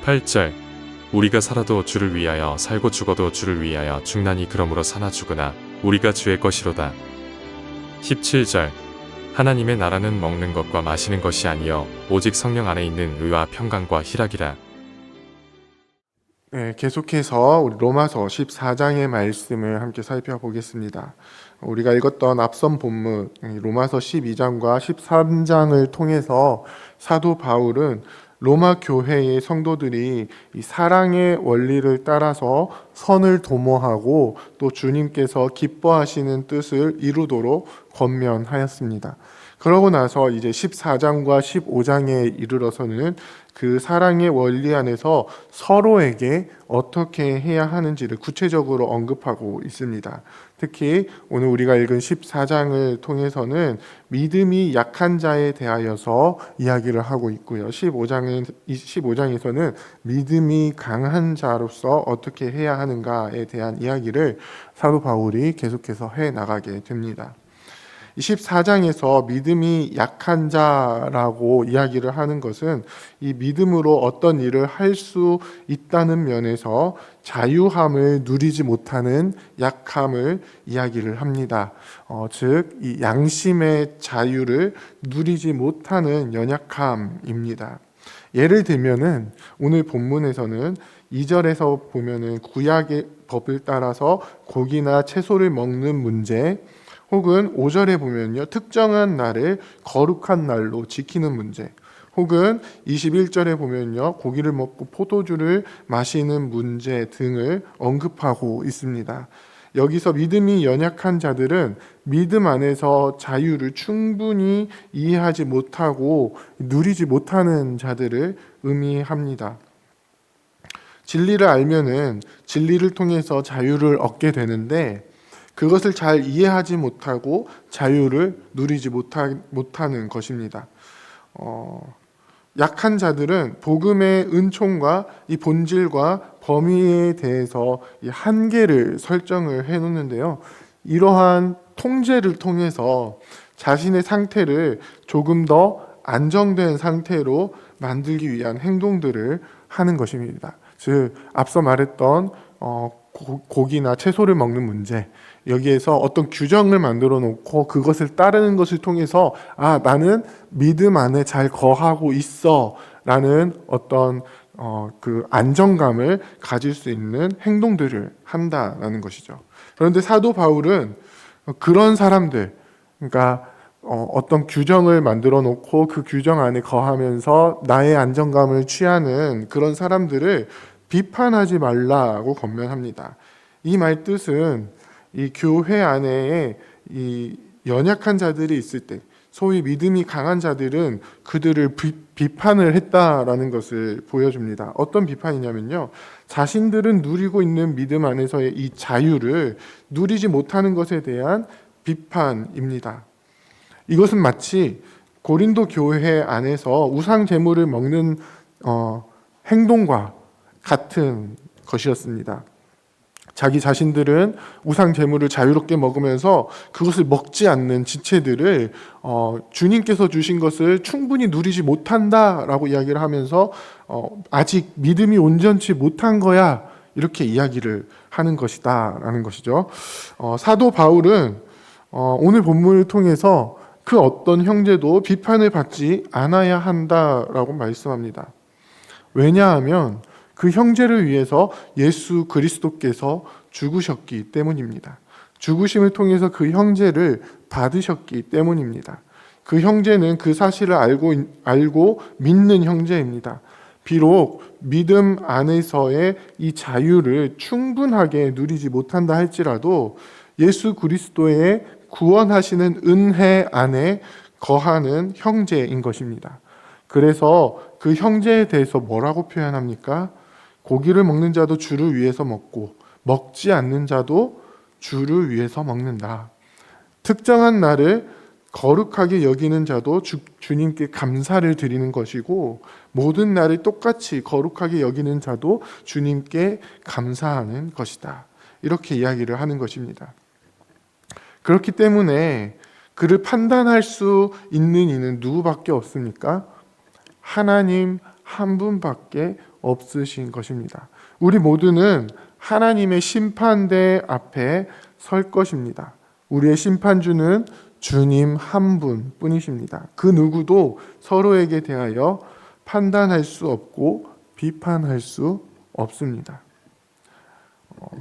18절 우리가 살아도 주를 위하여 살고 죽어도 주를 위하여 죽나니 그러므로 사나 죽으나 우리가 주의 것이로다. 17절 하나님의 나라는 먹는 것과 마시는 것이 아니요 오직 성령 안에 있는 의와 평강과 희락이라. 네, 계속해서 우리 로마서 14장의 말씀을 함께 살펴보겠습니다. 우리가 읽었던 앞선 본문 로마서 12장과 13장을 통해서 사도 바울은 로마 교회의 성도들이 이 사랑의 원리를 따라서 선을 도모하고 또 주님께서 기뻐하시는 뜻을 이루도록 권면하였습니다. 그러고 나서 이제 14장과 15장에 이르러서는 그 사랑의 원리 안에서 서로에게 어떻게 해야 하는지를 구체적으로 언급하고 있습니다. 특히 오늘 우리가 읽은 14장을 통해서는 믿음이 약한 자에 대하여서 이야기를 하고 있고요. 15장에서는 믿음이 강한 자로서 어떻게 해야 하는가에 대한 이야기를 사도 바울이 계속해서 해 나가게 됩니다. 14장에서 믿음이 약한 자라고 이야기를 하는 것은 이 믿음으로 어떤 일을 할 수 있다는 면에서 자유함을 누리지 못하는 약함을 이야기를 합니다. 즉, 이 양심의 자유를 누리지 못하는 연약함입니다. 예를 들면은 오늘 본문에서는 2절에서 보면은 구약의 법을 따라서 고기나 채소를 먹는 문제, 혹은 5절에 보면요 특정한 날을 거룩한 날로 지키는 문제, 혹은 21절에 보면요 고기를 먹고 포도주를 마시는 문제 등을 언급하고 있습니다. 여기서 믿음이 연약한 자들은 믿음 안에서 자유를 충분히 이해하지 못하고 누리지 못하는 자들을 의미합니다. 진리를 알면은 진리를 통해서 자유를 얻게 되는데 그것을 잘 이해하지 못하고 자유를 누리지 못하는 것입니다. 약한 자들은 복음의 은총과 이 본질과 범위에 대해서 이 한계를 설정을 해놓는데요. 이러한 통제를 통해서 자신의 상태를 조금 더 안정된 상태로 만들기 위한 행동들을 하는 것입니다. 즉 앞서 말했던 고기나 채소를 먹는 문제, 여기에서 어떤 규정을 만들어 놓고 그것을 따르는 것을 통해서 나는 믿음 안에 잘 거하고 있어 라는 어떤 그 안정감을 가질 수 있는 행동들을 한다라는 것이죠. 그런데 사도 바울은 그런 사람들, 그러니까 어떤 규정을 만들어 놓고 그 규정 안에 거하면서 나의 안정감을 취하는 그런 사람들을 비판하지 말라고 권면합니다. 이 말 뜻은 이 교회 안에 이 연약한 자들이 있을 때, 소위 믿음이 강한 자들은 그들을 비판을 했다라는 것을 보여줍니다. 어떤 비판이냐면요, 자신들은 누리고 있는 믿음 안에서의 이 자유를 누리지 못하는 것에 대한 비판입니다. 이것은 마치 고린도 교회 안에서 우상 제물을 먹는 행동과 같은 것이었습니다. 자기 자신들은 우상 제물을 자유롭게 먹으면서 그것을 먹지 않는 지체들을 주님께서 주신 것을 충분히 누리지 못한다라고 이야기를 하면서 아직 믿음이 온전치 못한 거야, 이렇게 이야기를 하는 것이다라는 것이죠. 사도 바울은 오늘 본문을 통해서 그 어떤 형제도 비판을 받지 않아야 한다라고 말씀합니다. 왜냐하면 그 형제를 위해서 예수 그리스도께서 죽으셨기 때문입니다. 죽으심을 통해서 그 형제를 받으셨기 때문입니다. 그 형제는 그 사실을 알고 믿는 형제입니다. 비록 믿음 안에서의 이 자유를 충분하게 누리지 못한다 할지라도 예수 그리스도의 구원하시는 은혜 안에 거하는 형제인 것입니다. 그래서 그 형제에 대해서 뭐라고 표현합니까? 고기를 먹는 자도 주를 위해서 먹고 먹지 않는 자도 주를 위해서 먹는다. 특정한 날을 거룩하게 여기는 자도 주님께 감사를 드리는 것이고, 모든 날을 똑같이 거룩하게 여기는 자도 주님께 감사하는 것이다. 이렇게 이야기를 하는 것입니다. 그렇기 때문에 그를 판단할 수 있는 이는 누구밖에 없습니까? 하나님 한 분밖에 없으신 것입니다. 우리 모두는 하나님의 심판대 앞에 설 것입니다. 우리의 심판주는 주님 한 분뿐이십니다. 그 누구도 서로에게 대하여 판단할 수 없고 비판할 수 없습니다.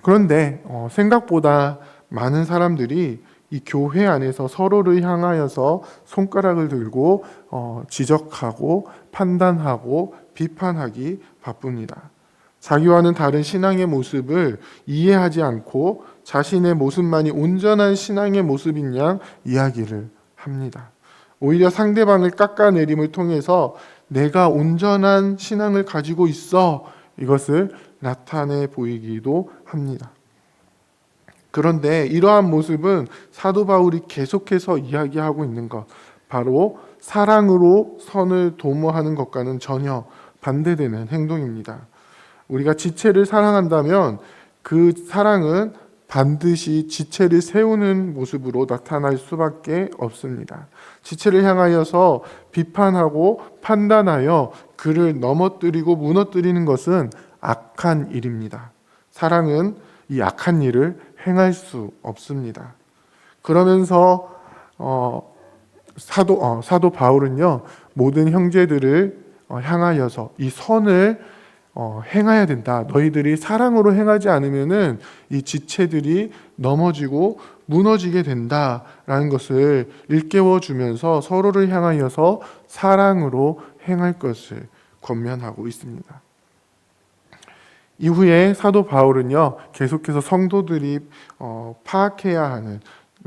그런데 생각보다 많은 사람들이 이 교회 안에서 서로를 향하여서 손가락을 들고 지적하고 판단하고 비판하기 바쁩니다. 자기와는 다른 신앙의 모습을 이해하지 않고 자신의 모습만이 온전한 신앙의 모습인 양 이야기를 합니다. 오히려 상대방을 깎아내림을 통해서 내가 온전한 신앙을 가지고 있어 이것을 나타내 보이기도 합니다. 그런데 이러한 모습은 사도 바울이 계속해서 이야기하고 있는 것, 바로 사랑으로 선을 도모하는 것과는 전혀 반대되는 행동입니다. 우리가 지체를 사랑한다면 그 사랑은 반드시 지체를 세우는 모습으로 나타날 수밖에 없습니다. 지체를 향하여서 비판하고 판단하여 그를 넘어뜨리고 무너뜨리는 것은 악한 일입니다. 사랑은 이 악한 일을 행할 수 없습니다. 그러면서 사도 바울은요, 모든 형제들을 향하여서 이 선을 행해야 된다. 너희들이 사랑으로 행하지 않으면은 이 지체들이 넘어지고 무너지게 된다라는 것을 일깨워 주면서 서로를 향하여서 사랑으로 행할 것을 권면하고 있습니다. 이후에 사도 바울은요, 계속해서 성도들이 파악해야 하는,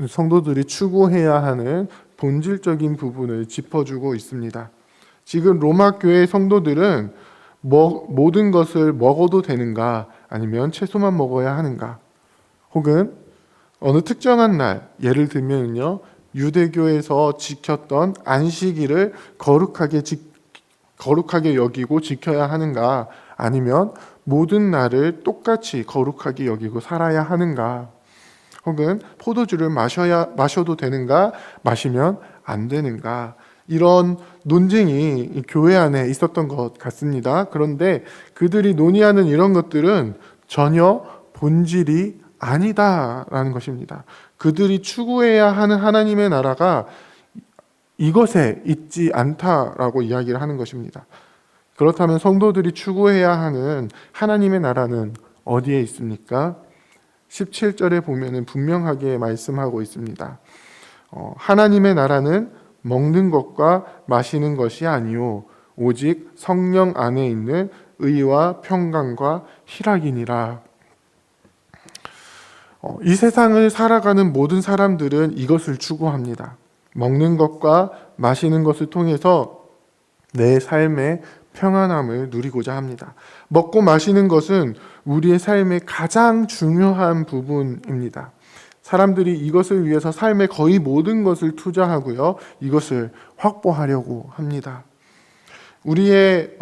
성도들이 추구해야 하는 본질적인 부분을 짚어주고 있습니다. 지금 로마 교회 성도들은 모든 것을 먹어도 되는가, 아니면 채소만 먹어야 하는가, 혹은 어느 특정한 날, 예를 들면요, 유대교에서 지켰던 안식일을 거룩하게 여기고 지켜야 하는가, 아니면 모든 날을 똑같이 거룩하게 여기고 살아야 하는가, 혹은 포도주를 마셔도 되는가, 마시면 안 되는가, 이런 논쟁이 교회 안에 있었던 것 같습니다. 그런데 그들이 논의하는 이런 것들은 전혀 본질이 아니다라는 것입니다. 그들이 추구해야 하는 하나님의 나라가 이것에 있지 않다라고 이야기를 하는 것입니다. 그렇다면 성도들이 추구해야 하는 하나님의 나라는 어디에 있습니까? 17절에 보면은 분명하게 말씀하고 있습니다. 하나님의 나라는 먹는 것과 마시는 것이 아니요 오직 성령 안에 있는 의와 평강과 희락이니라. 이 세상을 살아가는 모든 사람들은 이것을 추구합니다. 먹는 것과 마시는 것을 통해서 내 삶의 평안함을 누리고자 합니다. 먹고 마시는 것은 우리의 삶의 가장 중요한 부분입니다. 사람들이 이것을 위해서 삶의 거의 모든 것을 투자하고요, 이것을 확보하려고 합니다. 우리의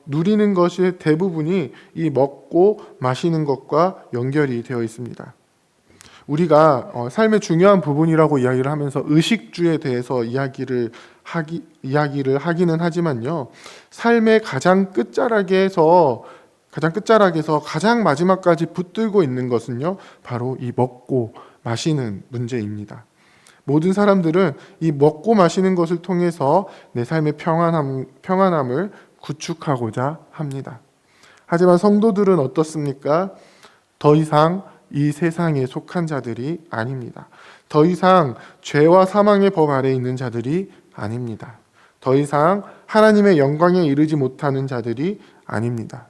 누리는 것의 대부분이 이 먹고 마시는 것과 연결이 되어 있습니다. 우리가 삶의 중요한 부분이라고 이야기를 하면서 의식주에 대해서 이야기를 하기는 하지만요, 삶의 가장 끝자락에서 가장 마지막까지 붙들고 있는 것은요, 바로 이 먹고 마시는 문제입니다. 모든 사람들은 이 먹고 마시는 것을 통해서 내 삶의 평안함을 구축하고자 합니다. 하지만 성도들은 어떻습니까? 더 이상 이 세상에 속한 자들이 아닙니다. 더 이상 죄와 사망의 법 아래에 있는 자들이 아닙니다. 더 이상 하나님의 영광에 이르지 못하는 자들이 아닙니다.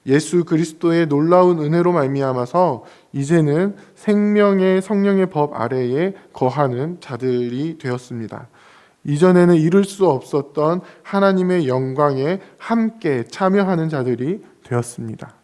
예수 그리스도의 놀라운 은혜로 말미암아서 이제는 생명의 성령의 법 아래에 거하는 자들이 되었습니다. 이전에는 이룰 수 없었던 하나님의 영광에 함께 참여하는 자들이 되었습니다.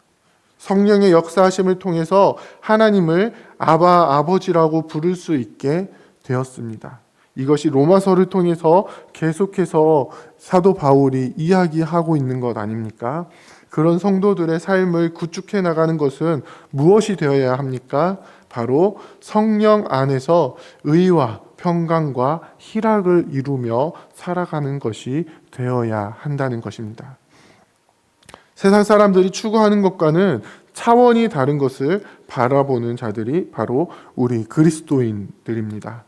성령의 역사하심을 통해서 하나님을 아버지라고 부를 수 있게 되었습니다. 이것이 로마서를 통해서 계속해서 사도 바울이 이야기하고 있는 것 아닙니까? 그런 성도들의 삶을 구축해 나가는 것은 무엇이 되어야 합니까? 바로 성령 안에서 의와 평강과 희락을 이루며 살아가는 것이 되어야 한다는 것입니다. 세상 사람들이 추구하는 것과는 차원이 다른 것을 바라보는 자들이 바로 우리 그리스도인들입니다.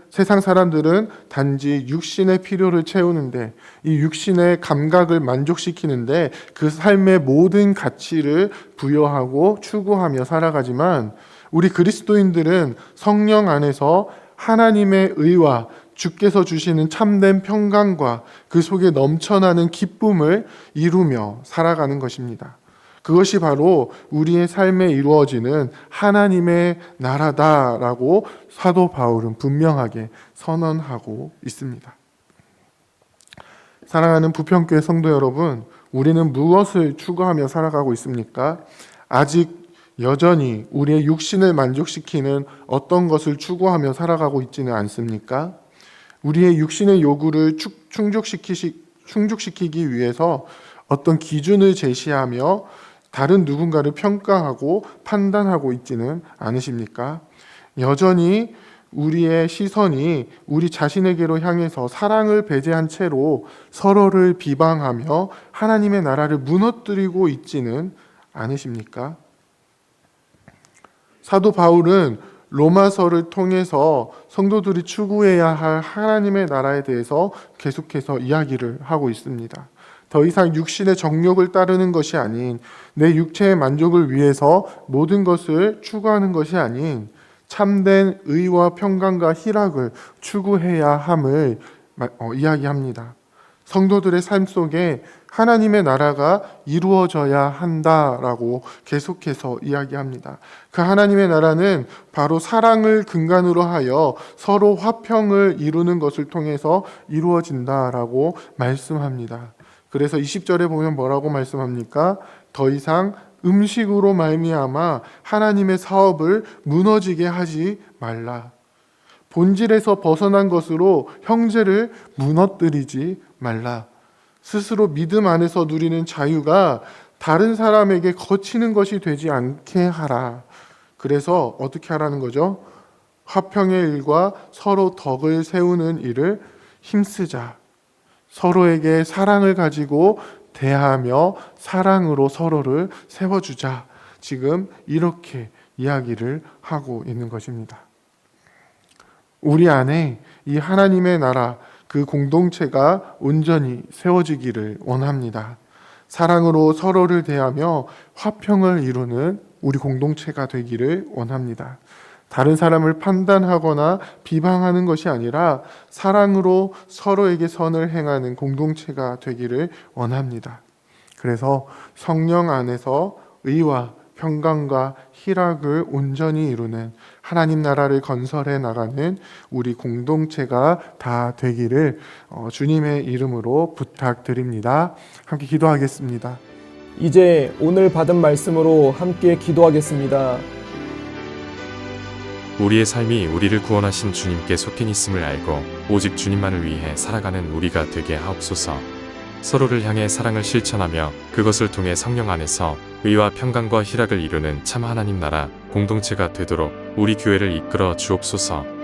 세상 사람들은 단지 육신의 필요를 채우는데, 이 육신의 감각을 만족시키는데 그 삶의 모든 가치를 부여하고 추구하며 살아가지만, 우리 그리스도인들은 성령 안에서 하나님의 의와 주께서 주시는 참된 평강과 그 속에 넘쳐나는 기쁨을 이루며 살아가는 것입니다. 그것이 바로 우리의 삶에 이루어지는 하나님의 나라다라고 사도 바울은 분명하게 선언하고 있습니다. 사랑하는 부평교회 성도 여러분, 우리는 무엇을 추구하며 살아가고 있습니까? 아직 여전히 우리의 육신을 만족시키는 어떤 것을 추구하며 살아가고 있지는 않습니까? 우리의 육신의 요구를 충족시키기 위해서 어떤 기준을 제시하며 다른 누군가를 평가하고 판단하고 있지는 않으십니까? 여전히 우리의 시선이 우리 자신에게로 향해서 사랑을 배제한 채로 서로를 비방하며 하나님의 나라를 무너뜨리고 있지는 않으십니까? 사도 바울은 로마서를 통해서 성도들이 추구해야 할 하나님의 나라에 대해서 계속해서 이야기를 하고 있습니다. 더 이상 육신의 정욕을 따르는 것이 아닌, 내 육체의 만족을 위해서 모든 것을 추구하는 것이 아닌 참된 의와 평강과 희락을 추구해야 함을 이야기합니다. 성도들의 삶 속에 하나님의 나라가 이루어져야 한다라고 계속해서 이야기합니다. 그 하나님의 나라는 바로 사랑을 근간으로 하여 서로 화평을 이루는 것을 통해서 이루어진다라고 말씀합니다. 그래서 20절에 보면 뭐라고 말씀합니까? 더 이상 음식으로 말미암아 하나님의 사업을 무너지게 하지 말라. 본질에서 벗어난 것으로 형제를 무너뜨리지 말라. 스스로 믿음 안에서 누리는 자유가 다른 사람에게 거치는 것이 되지 않게 하라. 그래서 어떻게 하라는 거죠? 화평의 일과 서로 덕을 세우는 일을 힘쓰자. 서로에게 사랑을 가지고 대하며 사랑으로 서로를 세워주자. 지금 이렇게 이야기를 하고 있는 것입니다. 우리 안에 이 하나님의 나라, 그 공동체가 온전히 세워지기를 원합니다. 사랑으로 서로를 대하며 화평을 이루는 우리 공동체가 되기를 원합니다. 다른 사람을 판단하거나 비방하는 것이 아니라 사랑으로 서로에게 선을 행하는 공동체가 되기를 원합니다. 그래서 성령 안에서 의와 평강과 희락을 온전히 이루는 하나님 나라를 건설해 나가는 우리 공동체가 다 되기를 주님의 이름으로 부탁드립니다. 함께 기도하겠습니다. 이제 오늘 받은 말씀으로 함께 기도하겠습니다. 우리의 삶이 우리를 구원하신 주님께 속해 있음을 알고 오직 주님만을 위해 살아가는 우리가 되게 하옵소서. 서로를 향해 사랑을 실천하며 그것을 통해 성령 안에서 의와 평강과 희락을 이루는 참 하나님 나라 공동체가 되도록 우리 교회를 이끌어 주옵소서.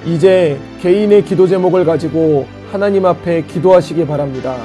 이제 개인의 기도 제목을 가지고 하나님 앞에 기도하시기 바랍니다.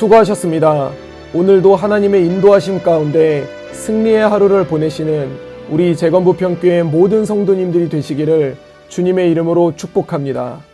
수고하셨습니다. 오늘도 하나님의 인도하심 가운데 승리의 하루를 보내시는 우리 재건부평교회 모든 성도님들이 되시기를 주님의 이름으로 축복합니다.